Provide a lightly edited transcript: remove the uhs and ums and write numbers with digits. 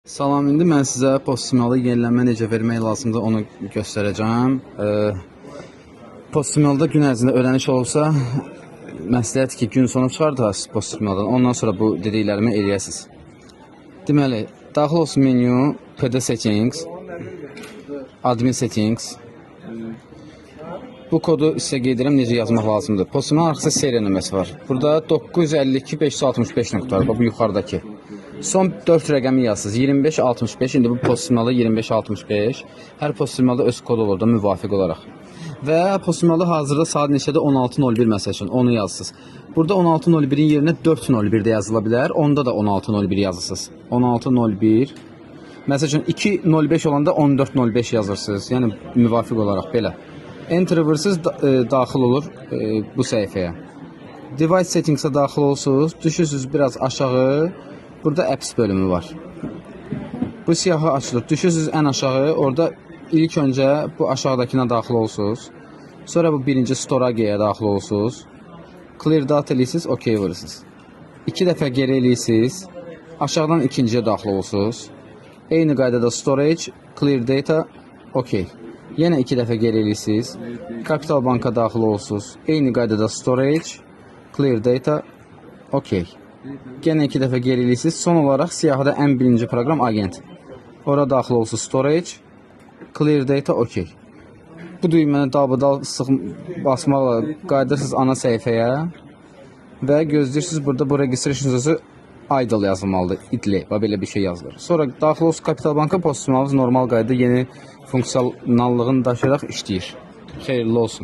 Salam, indi mən sizə postmalı yenilənmə necə vermək lazımdır onu göstərəcəm. Postmalda gün ərzində öyrəniş olsa, məsləhət ki, gün sonu çıxardasınız postmaldan, ondan sonra bu dediklərimi eləyəsiniz. Deməli, daxil olsun menyu, PD settings, admin settings. Bu kodu sizə qeyd edirəm necə yazmaq lazımdır. Postmal arxası seriya nömrəsi var. Burada 952 565 nöqtədir, bu yuxarıdakı. Son 4 rəqəmi yazsınız. 2565. İndi bu postmalda 2565. Hər postmalda öz kodu olur da müvafiq olaraq. Və postmalda hazırda saat neçədə 16:01 məsəl üçün onu yazsınız. Burada 16:01-in yerinə 4:01 də yazıla bilər. Onda da 16:01 yazırsınız. 16:01. Məsəl üçün 2:05 olanda 14:05 yazırsınız. Yəni müvafiq olaraq belə. Enter vurursunuz, daxil olur bu səhifəyə. Device settings'e daxil olursunuz. Düşürsünüz biraz aşağı. Burada apps bölümü var. Bu siyahı açılır. Düşürsünüz ən aşağı. Orada ilk öncə bu aşağıdakına daxil olursunuz. Sonra bu birinci storage'yə daxil olursunuz. Clear data eləyirsiniz, OK vurursunuz. 2 dəfə geri eləyirsiniz. Aşağıdan ikinciyə daxil olursunuz. Eyni qaydada storage, clear data, OK. Yenə 2 dəfə geri eləyirsiniz. Capital Banka daxil olursunuz. Eyni qaydada storage, clear data, OK. Yenə 2 dəfə geri eləyirsiniz. Son olaraq siyahıda ən birinci proqram agent. Ora daxil olursunuz storage, clear data, OK. Bu düyməni dalbadal sıx basmaqla qayıdırsınız ana səhifəyə və gözləyirsiniz burada bu registration sözü idle yazılmalıdır. Idle, belə bir şey yazılır. Sonra daxil olsun Capital Banka postmalınız normal qaydada yeni funksionallığını daşıyaraq işləyir. Xeyirli olsun.